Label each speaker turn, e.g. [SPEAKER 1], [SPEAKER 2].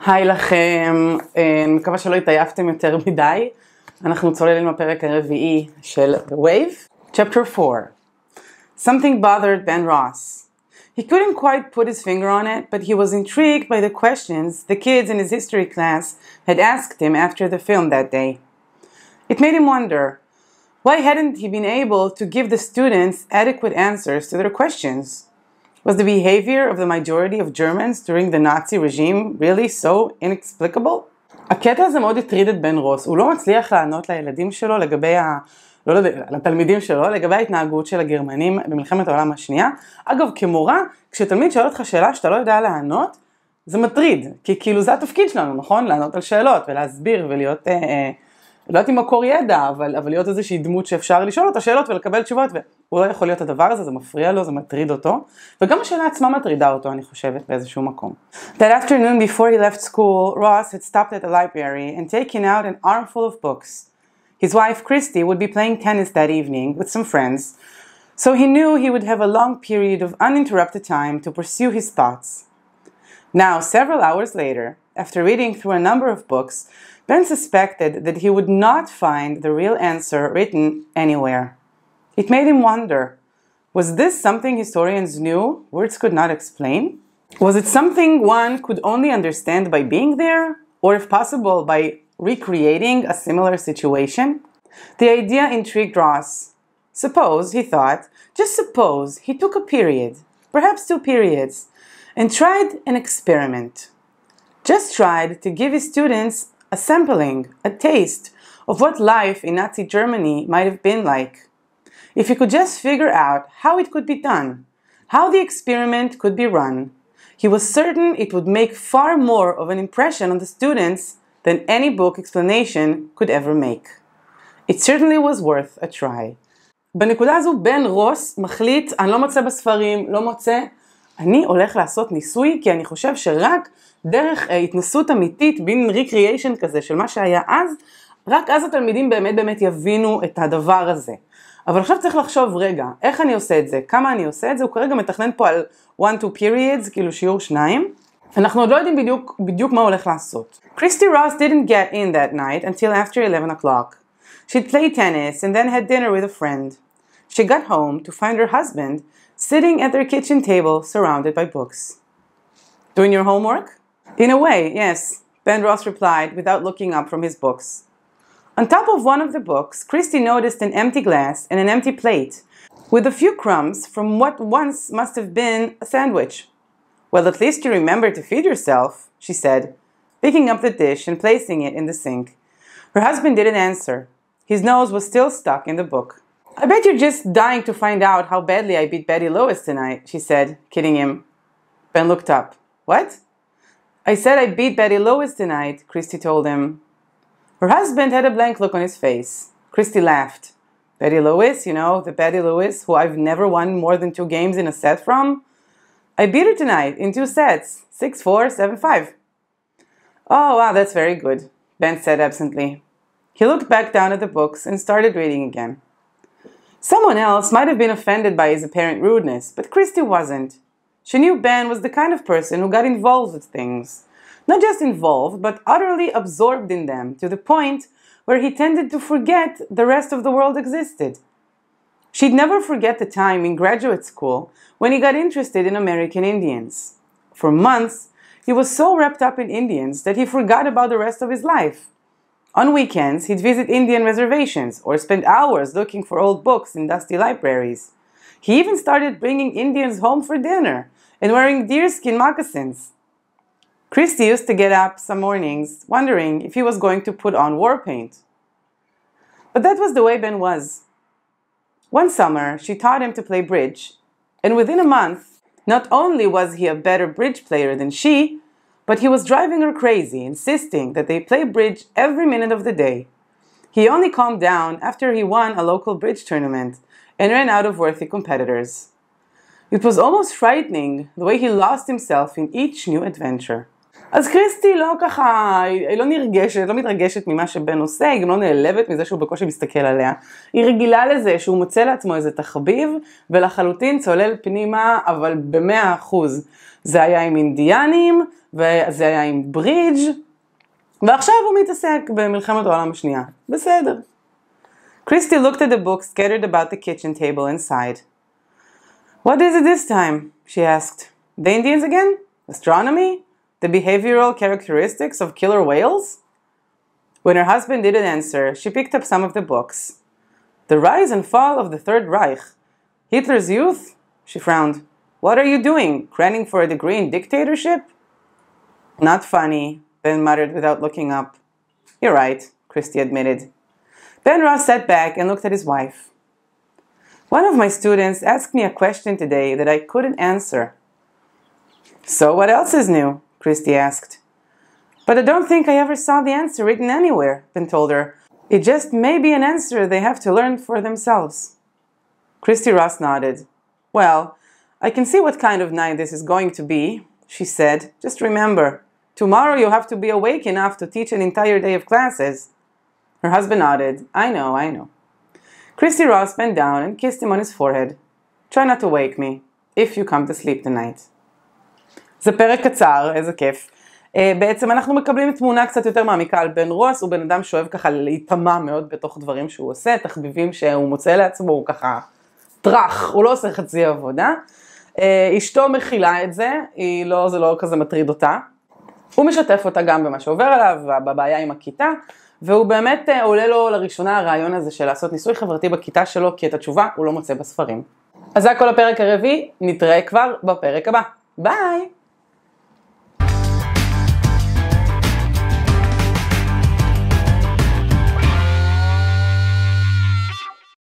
[SPEAKER 1] היי לכם, אני מקווה שלא התעייפתם יותר מדי. אנחנו צוללים לפרק הרביעי של The Wave, Chapter 4. Something bothered Ben Ross. He couldn't quite put his finger on it, but he was intrigued by the questions the kids in his history class had asked him after the film that day. It made him wonder, why hadn't he been able to give the students adequate answers to their questions? Was the behavior of the majority of Germans during the Nazi regime really so inexplicable? הקטע הזה מאוד הטריד את בן רוס. הוא לא מצליח לענות לילדים שלו לגבי לתלמידים שלו, לגבי ההתנהגות של הגרמנים במלחמת העולם השנייה. אגב, כמורה, כשתלמיד שואל אותך שאלה שאתה לא יודע לענות, זה מטריד, כי כאילו זה התפקיד שלנו, נכון? לענות על שאלות ולהסביר ולהיות, לא יודעת אם מקור ידע, אבל להיות איזושהי דמות שאפשר לשאול אותה שאלות ולקבל תשובות, והוא לא יכול להיות הדבר הזה, זה מפריע לו, זה מטריד אותו, וגם השאלה עצמה מטרידה אותו, אני חושבת, באיזשהו מקום. That afternoon before he left school, Ross had stopped at the library and taken out an armful of books. His wife, Kריסטי, would be playing tennis that evening with some friends, so he knew he would have a long period of uninterrupted time to pursue his thoughts. Now, several hours later, after reading through a number of books, Ben suspected that he would not find the real answer written anywhere. It made him wonder, was this something historians knew words could not explain? Was it something one could only understand by being there, or if possible by recreating a similar situation? The idea intrigued Ross. Suppose, he thought, just suppose he took a period, perhaps 2 periods, and tried an experiment. Just tried to give his students a sampling, a taste of what life in Nazi Germany might have been like. If he could just figure out how it could be done, how the experiment could be run, he was certain it would make far more of an impression on the students than any book explanation could ever make. It certainly was worth a try. בנקודה הזו בן רוס מחליט, אני לא מוצא בספרים, לא מוצא, אני הולך לעשות ניסוי, כי אני חושב שרק דרך התנסות אמיתית, בין ריקריאיישן כזה של מה שהיה אז, רק אז התלמידים באמת יבינו את הדבר הזה. אבל עכשיו צריך לחשוב רגע, איך אני עושה את זה, כמה אני עושה את זה, הוא כרגע מתכנן פה על 1-2 periods, כאילו שיעור 2, אנחנו עוד לא יודעים בדיוק מה הולך לעשות. Kריסטי Ross didn't get in that night until after 11 o'clock. She'd played tennis and then had dinner with a friend. She got home to find her husband sitting at their kitchen table surrounded by books. Doing your homework? In a way, yes, Ben Ross replied without looking up from his books. On top of one of the books, Kריסטי noticed an empty glass and an empty plate with a few crumbs from what once must have been a sandwich. Well, at least you remember to feed yourself, she said, picking up the dish and placing it in the sink. Her husband didn't answer. His nose was still stuck in the book. I bet you're just dying to find out how badly I beat Betty Lewis tonight, she said, kidding him. Ben looked up. What? I said I beat Betty Lewis tonight, Kריסטי told him. Her husband had a blank look on his face. Kריסטי laughed. Betty Lewis, you know, the Betty Lewis who I've never won more than 2 games in a set from? I beat her tonight in 2 sets, 6-4, 7-5. Oh, wow, that's very good, Ben said absently. He looked back down at the books and started reading again. Someone else might have been offended by his apparent rudeness, but Kריסטי wasn't. She knew Ben was the kind of person who got involved with things. Not just involved, but utterly absorbed in them, to the point where he tended to forget the rest of the world existed. She'd never forget the time in graduate school when he got interested in American Indians. For months, he was so wrapped up in Indians that he forgot about the rest of his life. On weekends, he'd visit Indian reservations or spend hours looking for old books in dusty libraries. He even started bringing Indians home for dinner and wearing deerskin moccasins. Kריסטי used to get up some mornings wondering if he was going to put on war paint. But that was the way Ben was. One summer, she taught him to play bridge, and within a month, not only was he a better bridge player than she, but he was driving her crazy, insisting that they play bridge every minute of the day. He only calmed down after he won a local bridge tournament and ran out of worthy competitors. It was almost frightening the way he lost himself in each new adventure. אז כריסטי לא ככה, היא לא נרגשת, לא מתרגשת ממה שבן עושה, היא גם לא נעלבת מזה שהוא בקושי מסתכל עליה. היא רגילה לזה שהוא מוצא לעצמו איזה תחביב, ולחלוטין צולל פנימה, אבל ב100%. זה היה עם אינדיאנים, וזה היה עם ברידג', ועכשיו הוא מתעסק במלחמת העולם השנייה. בסדר. Kריסטי looked at the book scattered about the kitchen table and sighed. What is it this time? She asked. The Indians again? Astronomy? The behavioral characteristics of killer whales? When her husband didn't answer, she picked up some of the books. The Rise and Fall of the Third Reich. Hitler's Youth? She frowned. What are you doing? Cramming for a degree in dictatorship? Not funny, Ben muttered without looking up. You're right, Kריסטי admitted. Ben Ross sat back and looked at his wife. One of my students asked me a question today that I couldn't answer. So what else is new? Kריסטי asked. But I don't think I ever saw the answer written anywhere, Ben told her. It just may be an answer they have to learn for themselves. Kריסטי Ross nodded. Well, I can see what kind of night this is going to be, she said. Just remember, tomorrow you'll have to be awake enough to teach an entire day of classes. Her husband nodded. I know. Kריסטי Ross bent down and kissed him on his forehead. Try not to wake me, if you come to sleep tonight. זה פרק קצר, איזה כיף. בעצם אנחנו מקבלים תמונה קצת יותר מעמיקה על בן רוס, הוא בן אדם שאוהב ככה להתאמה מאוד בתוך דברים שהוא עושה, תחביבים שהוא מוצא לעצמו, הוא ככה טרח, הוא לא עושה חצי עבודה. אשתו מכילה את זה, זה לא כזה מטריד אותה. הוא משתף אותה גם במה שעובר עליו, בבעיה עם הכיתה, והוא באמת עולה לו לראשונה הרעיון הזה של לעשות ניסוי חברתי בכיתה שלו, כי את התשובה הוא לא מוצא בספרים. אז זה כל הפרק הרביעי, נתראה כבר בפרק הבא. ביי!